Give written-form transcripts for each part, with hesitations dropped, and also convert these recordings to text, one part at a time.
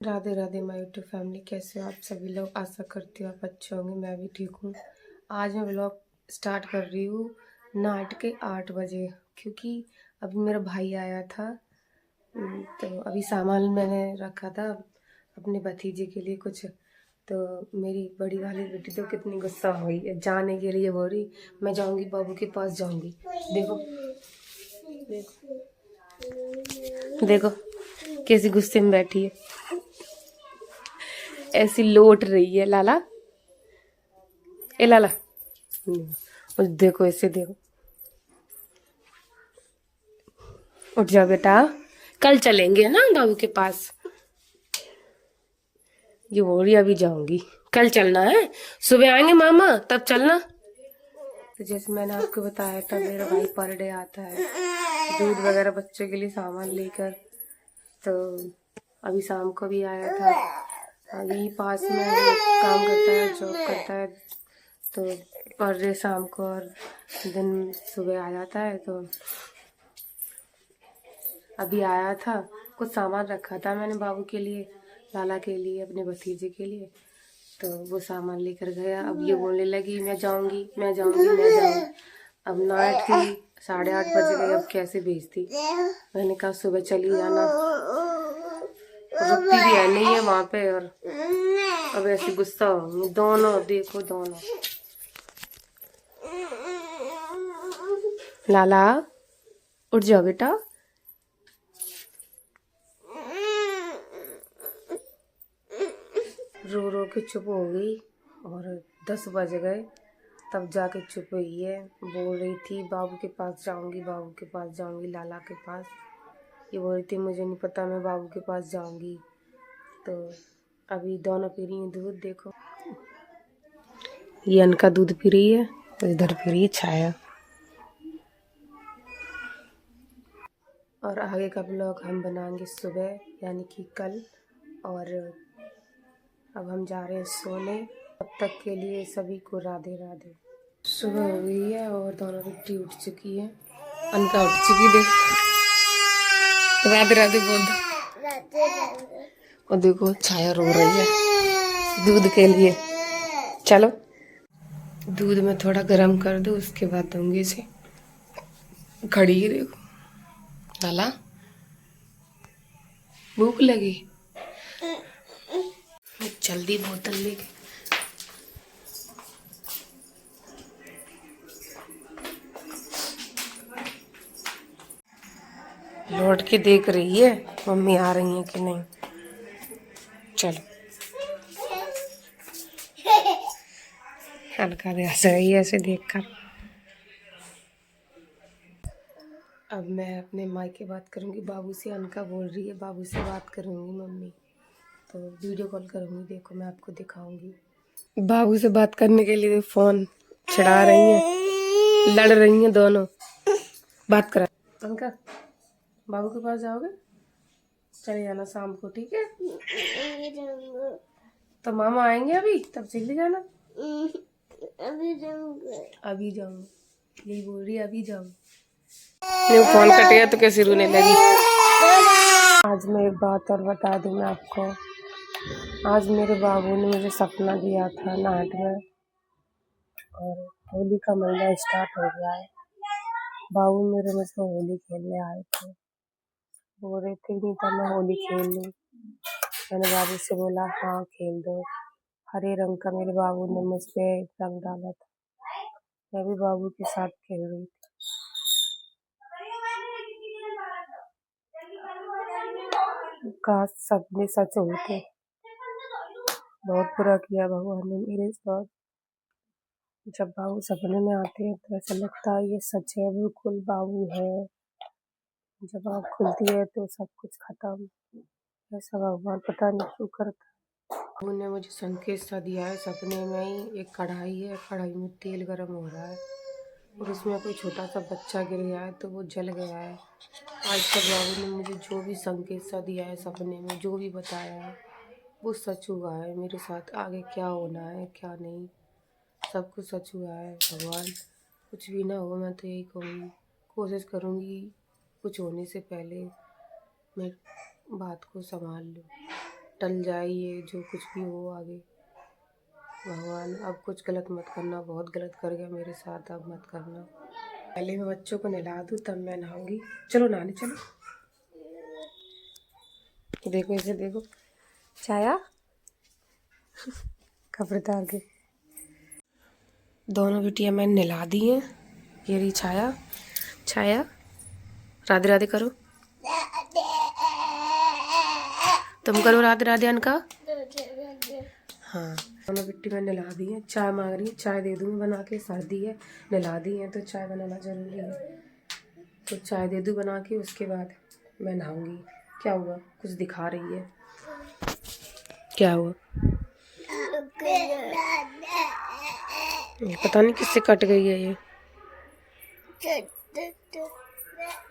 Radhe Radhe my YouTube family, कैसे हो आप सभी लोग। आशा करती हूँ आप अच्छे होंगे। मैं भी ठीक हूँ। आज मैं व्लॉग स्टार्ट कर रही हूँ नाइट के 8 बजे, क्योंकि अभी मेरा भाई आया था। तो अभी सामान मैंने रखा था अपने भतीजे के लिए कुछ। तो मेरी बड़ी वाली बेटी तो कितनी गुस्सा हुई है, जाने के लिए बोल रही मैं जाऊँगी, बाबू के पास जाऊँगी। देखो देखो देखो कैसी गुस्से में बैठी है, ऐसी लोट रही है। लाला ए लाला, और देखो ऐसे देखो। उठ जाओ बेटा, कल चलेंगे ना बाबू के पास। ये बोल रही अभी जाऊंगी, कल चलना है, सुबह आएंगे मामा तब चलना। तो जैसे मैंने आपको बताया था, मेरा भाई पर डे आता है दूध वगैरह बच्चों के लिए सामान लेकर। तो अभी शाम को भी आया था। यही पास में वो काम करता है, जॉब करता है। तो पर डे शाम को और दिन सुबह आ जाता है। तो अभी आया था, कुछ सामान रखा था मैंने बाबू के लिए, लाला के लिए, अपने भतीजे के लिए। तो वो सामान लेकर गया। अब ये बोलने लगी मैं जाऊंगी मैं जाऊंगी मैं जाऊंगी। अब नाइट थी, 8:30 बज गए, अब कैसे भेजती। मैंने कहा सुबह चली जाना, रुकती भी है नहीं है वहां पे। और अब ऐसे गुस्सा होंगी दोनों, देखो दोनों। लाला उठ जाओ बेटा। रो रो के चुप हो गई और 10 बज गए तब जाके चुप हुई है। बोल रही थी बाबू के पास जाऊंगी, बाबू के पास जाऊंगी, लाला के पास। ये बोल रही थी मुझे नहीं पता, मैं बाबू के पास जाऊंगी। तो अभी दोनों पी रही हैं दूध। देखो ये अनका दूध पी रही है, तो इधर पी रही है छाया। और आगे का ब्लॉग हम बनाएंगे सुबह, यानी कि कल। और अब हम जा रहे हैं सोने। तब तक के लिए सभी को राधे राधे। सुबह हो गई है और दोनों बेटी उठ चुकी है। अनका उठ चुकी, देख राधे राधे बोल दो। और देखो छाया रो रही है दूध के लिए। चलो दूध में थोड़ा गर्म कर दो, उसके बाद दूंगी इसे। खड़ी है देखो। लाला भूख लगी, जल्दी बोतल लेके। लौट के देख रही है मम्मी आ रही है कि नहीं। चलो हल्का दे हंस रही है ऐसे देखकर। अब मैं अपने माई की बात करूंगी बाबू से। अनका बोल रही है बाबू से बात करूंगी मम्मी, तो वीडियो कॉल करूंगी। देखो मैं आपको दिखाऊंगी। बाबू से बात करने के लिए फोन छिड़ा रही हैं, लड़ रही हैं दोनों। बात करा अनका, बाबू के पास जाओगे, चले जाना शाम को, ठीक है। तो मामा आएंगे अभी, तब चले जाना। अभी जाऊंगा, अभी जाऊंगा, यही बोल रही है अभी जाऊंगा। फोन कट गया तो कैसे रोने लगी। आज मैं एक बात और बता दूं मैं आपको। आज मेरे बाबू ने मुझे सपना दिया था नाइट में, और होली का महीना स्टार्ट हो गया है। बाबू मेरे मुझसे होली खेलने आए थे, बोल रहे थे नहीं था मैं होली खेल लूं। मैंने बाबू से बोला हाँ खेल दो। हरे रंग का मेरे बाबू ने मुझ पे रंग डाला था, मैं भी बाबू के साथ खेल रही थी। काश सपने सच होते। बहुत बुरा किया भगवान ने मेरे साथ। जब बाबू सपने में आते हैं तो ऐसा लगता है ये सच है, बिल्कुल बाबू है। जब आँख खुलती है तो सब कुछ खत्म। ऐसा भगवान पता नहीं क्यों करता। बाबू ने मुझे संकेत सा दिया है सपने में ही। एक कढ़ाई है, कढ़ाई में तेल गर्म हो रहा है और उसमें कोई छोटा सा बच्चा गिर गया है तो वो जल गया है। आज तक बाबू ने मुझे जो भी संकेत सा दिया है सपने में, जो भी बताया है, वो सच हुआ है मेरे साथ। आगे क्या होना है क्या नहीं, सब कुछ सच हुआ है। भगवान कुछ भी ना हो, मैं तो यही कहूँगी, कोशिश करूँगी कुछ होने से पहले मैं बात को संभाल लूँ। टल जाए ये जो कुछ भी हो आगे। भगवान अब कुछ गलत मत करना, बहुत गलत कर गया मेरे साथ, अब मत करना। पहले मैं बच्चों को नहला दूँ तब मैं नहाऊंगी। चलो नहाने चलो। देखो इसे देखो, छाया खबरदार के। दोनों बिटिया मैंने नहला दी हैं। ये रही छाया, छाया राधे राधे करो, तुम करो राधे राधे अनका। हाँ दोनों बिट्टी मैंने नहला दी है। चाय मांग रही है, चाय दे दूँ बना के, सर्दी है। नहला दी है तो चाय बनाना जरूरी है, तो चाय दे दूँ बना के, उसके बाद मैं नहाऊंगी। क्या हुआ, कुछ दिखा रही है, क्या हुआ? पता नहीं किससे कट गई है ये,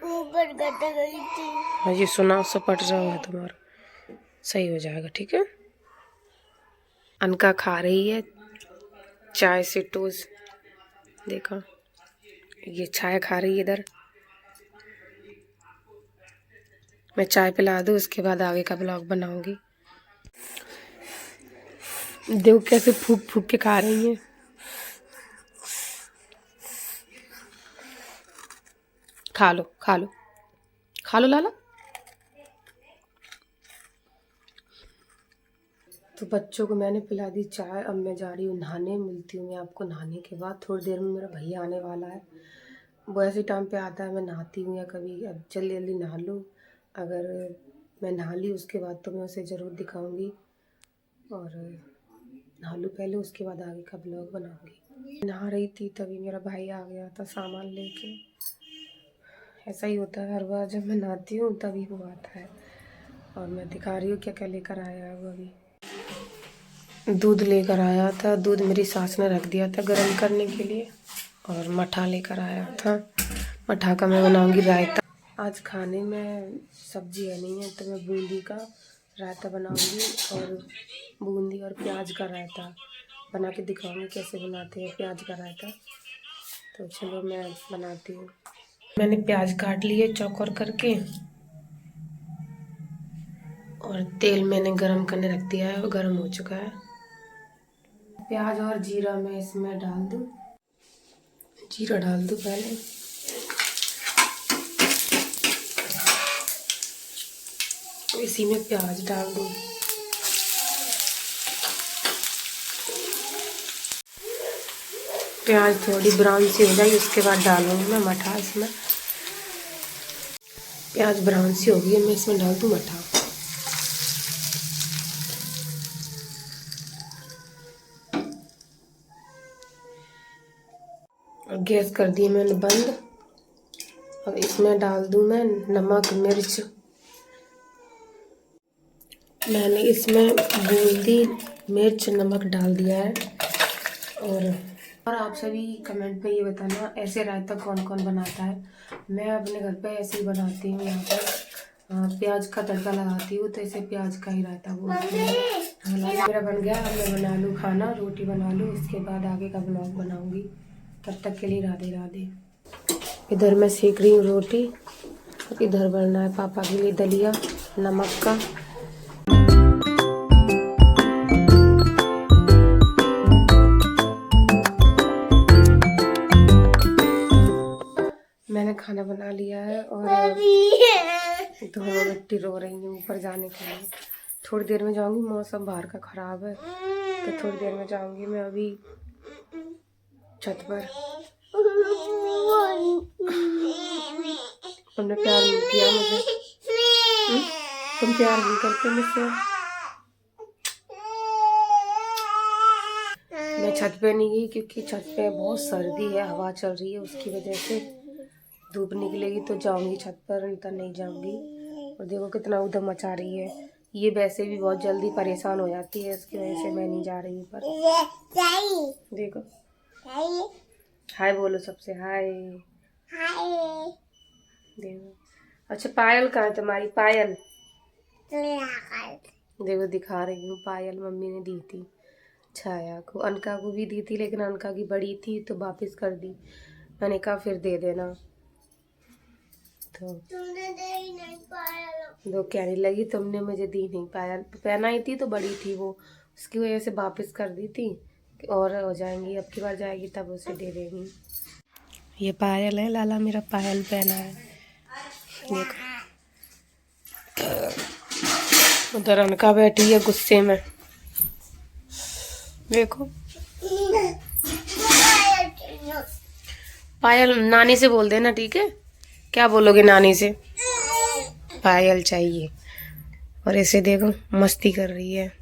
ऊपर कट गई थी। हाँ ये सुना सपट रहा है तुम्हारा, सही हो जाएगा ठीक है। अनका खा रही है चाय से टोस्ट, देखा ये चाय खा रही है इधर। मैं चाय पिला दूँ उसके बाद आगे का ब्लॉग बनाऊंगी। देखो कैसे फूक फूक के खा रही है। खा लो खा लो खा लो लाला। तो बच्चों को मैंने पिला दी चाय, अब मैं जा रही हूँ नहाने। मिलती हूँ मैं आपको नहाने के बाद। थोड़ी देर में मेरा भैया आने वाला है, वो ऐसे टाइम पे आता है, मैं नहाती हूँ या कभी अब जल्दी जल्दी नहा लूँ। अगर मैं नहा ली उसके बाद तो मैं उसे ज़रूर दिखाऊंगी, और नहा लूँ पहले उसके बाद आगे का ब्लॉग बनाऊंगी। नहा रही थी तभी मेरा भाई आ गया था सामान लेके। ऐसा ही होता है हर बार जब मैं नहाती हूँ तभी वो आता है, और मैं दिखा रही हूँ क्या क्या लेकर आया है वो। अभी दूध लेकर आया था, दूध मेरी सास ने रख दिया था गर्म करने के लिए, और मठा लेकर आया था। मठा का मैं बनाऊंगी रायता। आज खाने में सब्जी है नहीं है तो मैं बूंदी का रायता बनाऊंगी, और बूंदी और प्याज का रायता बना के दिखाऊंगी कैसे बनाते हैं प्याज का रायता। तो चलो मैं बनाती हूँ। मैंने प्याज काट लिए चौकोर करके, और तेल मैंने गरम करने रख दिया है, वो गरम हो चुका है। प्याज और जीरा मैं इसमें डाल दूँ, जीरा डाल दूँ पहले, इसी में प्याज डाल दूँ। प्याज थोड़ी ब्राउन सी हो जाएगी उसके बाद डालूंगी मैं मठा इसमें। प्याज ब्राउन सी हो गई है, मैं इसमें डाल दूँ मठा। और गैस कर दी मैंने बंद। अब इसमें डाल दूँ मैं नमक मिर्च। मैंने इसमें बूंदी मिर्च नमक डाल दिया है। और आप सभी कमेंट पे ये बताना ऐसे रायता कौन कौन बनाता है। मैं अपने घर पे ऐसे ही बनाती हूँ, यहाँ पर प्याज का तड़का लगाती हूँ तो इसे प्याज का ही रायता बोलती हूँ। मेरा बन गया, अब मैं बना लूँ खाना, रोटी बना लूँ, इसके बाद आगे का ब्लॉग बनाऊँगी। तब तक के लिए राधे राधे। इधर मैं सेक रही हूँ रोटी, इधर बनना है पापा के लिए दलिया नमक का। मैंने खाना बना लिया है और दोनों बेटी रो रही हैं ऊपर जाने के लिए। थोड़ी देर में जाऊंगी, मौसम बाहर का खराब है तो थोड़ी देर में जाऊंगी मैं अभी छत पर। तुमने प्यार नहीं किया मुझे, तुम प्यार नहीं करते मुझसे। मैं छत पे नहीं गई क्योंकि छत पे बहुत सर्दी है, हवा चल रही है, उसकी वजह से धूप निकलेगी तो जाऊंगी छत पर, नहीं तो नहीं जाऊंगी। और देखो कितना उधम मचा रही है, ये वैसे भी बहुत जल्दी परेशान हो जाती है, इसकी वजह से मैं नहीं जा रही ऊपर। देखो हाय बोलो सबसे, हाय देखो। अच्छा पायल कहाँ है तुम्हारी, पायल देखो दिखा रही हूँ, पायल मम्मी ने दी थी छाया को, अनका को भी दी थी लेकिन अनका की बड़ी थी तो वापस कर दी। मैंने कहा फिर दे देना, तो दो कहने लगी तुमने मुझे दी नहीं, पायल पहनाई थी तो बड़ी थी वो, उसकी वजह से वापस कर दी थी और हो जाएंगी, अब की बार जाएगी तब उसे दे देंगी। ये पायल है, लाला मेरा पायल पहना है। देखो उधर अनका बैठी है गुस्से में, देखो। पायल नानी से बोल देना, ठीक है? क्या बोलोगे नानी से? पायल चाहिए। और ऐसे देखो मस्ती कर रही है,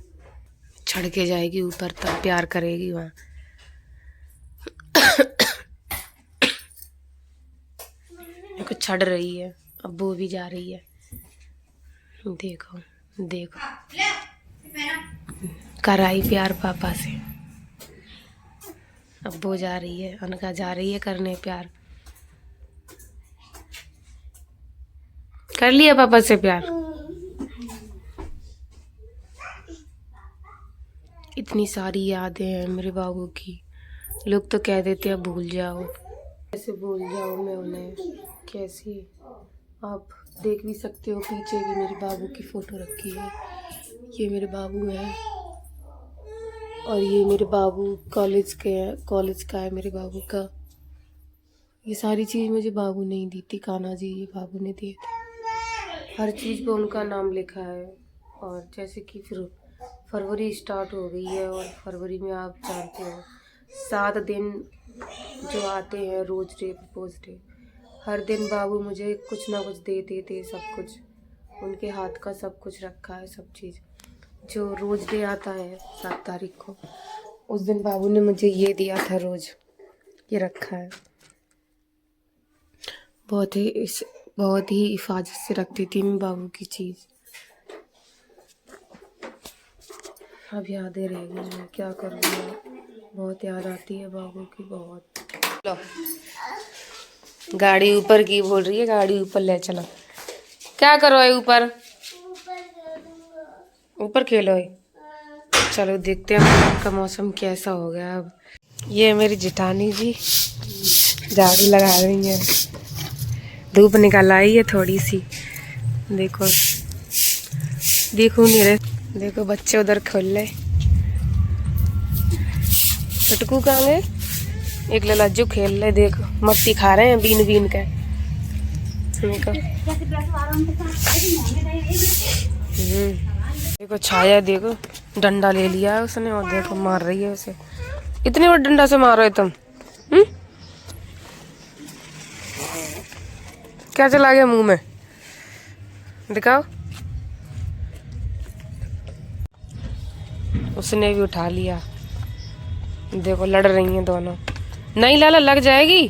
चढ़ के जाएगी ऊपर तब प्यार करेगी वहाँ। देखो चढ़ रही है, अब वो भी जा रही है। देखो देखो कराई प्यार पापा से, अब वो जा रही है, अनका जा रही है करने प्यार। कर लिया पापा से प्यार। इतनी सारी यादें हैं मेरे बाबू की, लोग तो कह देते हैं भूल जाओ, कैसे भूल जाओ मैं उन्हें, कैसे। आप देख भी सकते हो पीछे भी मेरे बाबू की फोटो रखी है, ये मेरे बाबू है। और ये मेरे बाबू कॉलेज का है मेरे बाबू का। ये सारी चीज़ मुझे बाबू नहीं दी थी, कान्हा जी ये बाबू ने दिए थे। हर चीज़ पे उनका नाम लिखा है। और जैसे कि फिर फरवरी स्टार्ट हो गई है, और फरवरी में आप जानते हो 7 दिन जो आते हैं, रोज डे प्रपोज डे, हर दिन बाबू मुझे कुछ ना कुछ देते थे, सब कुछ उनके हाथ का सब कुछ रखा है, सब चीज़। जो रोज डे आता है 7 तारीख को, उस दिन बाबू ने मुझे ये दिया था, रोज ये रखा है। बहुत ही हिफाजत से रखती थी मैं बाबू की चीज़। अब यादें रह गई हैं, क्या करूँगा, बहुत याद आती है बाबू की, बहुत। लो गाड़ी ऊपर की बोल रही है, गाड़ी ऊपर ले चलो। क्या करो है ऊपर? ऊपर खेलो है। चलो देखते हैं का मौसम कैसा हो गया अब। ये मेरी जेठानी जी झाड़ू लगा रही है, धूप निकल आई है थोड़ी सी। देखो देखो मेरे, देखो बच्चे उधर खोल ले। छटकू कहाँ गए? एक ललाजू खेल ले, देखो मट्टी खा रहे हैं बीन बीन के। देखो छाया, देखो डंडा ले लिया है उसने और देखो मार रही है उसे। इतने बड़े डंडा से मार रहे तुम? क्या चला गया मुंह में? दिखाओ। उसने भी उठा लिया, देखो लड़ रही हैं दोनों। नहीं लाला लग जाएगी।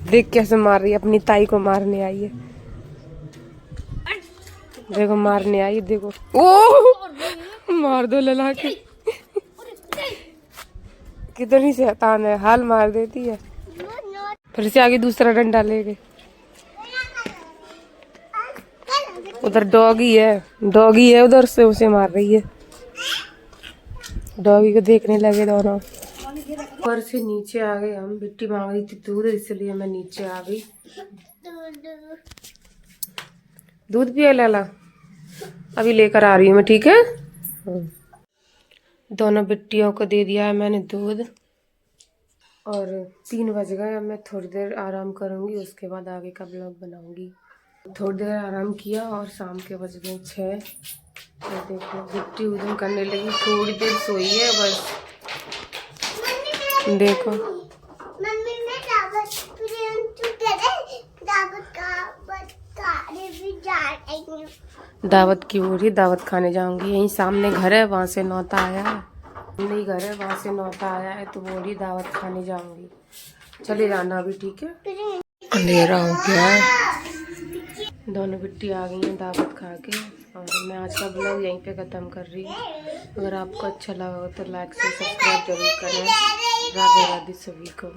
देख कैसे मार रही है, अपनी ताई को मारने आई है। देखो मारने आई, देखो ओ मार दो लला के। कितनी शैतान है, हाल मार देती है। फिर से आगे दूसरा डंडा ले गए। उधर डॉगी है उधर से उसे मार रही है। डॉगी को देखने लगे दोनों। ऊपर से नीचे आ गए हम, मिट्टी मांग रही थी दूध, इसलिए मैं नीचे आ गई। दूध पिया लाला? अभी लेकर आ रही हूँ मैं, ठीक है? दोनों बिट्टियों को दे दिया है मैंने दूध, और 3 बज गए। अब मैं थोड़ी देर आराम करूँगी, उसके बाद आगे का ब्लॉग बनाऊँगी। थोड़ी देर आराम किया और शाम के बज गए 6। तो देखो बिट्टी उधम करने लगी, थोड़ी देर सोई है बस। देखो दावत की हो रही, दावत खाने जाऊंगी। यहीं सामने घर है, वहाँ से नौता आया है, नहीं घर है वहाँ से नौता आया है, तो बोली दावत खाने जाऊंगी। चले जाना अभी, ठीक है? अंधेरा हो गया है। दोनों बिट्टी आ गई हैं दावत खा के, और मैं आज का ब्लॉग यहीं पे ख़त्म कर रही हूँ। अगर आपको अच्छा लगा हो तो लाइक से सब्सक्राइब जरूर करें। राधे राधे सभी को।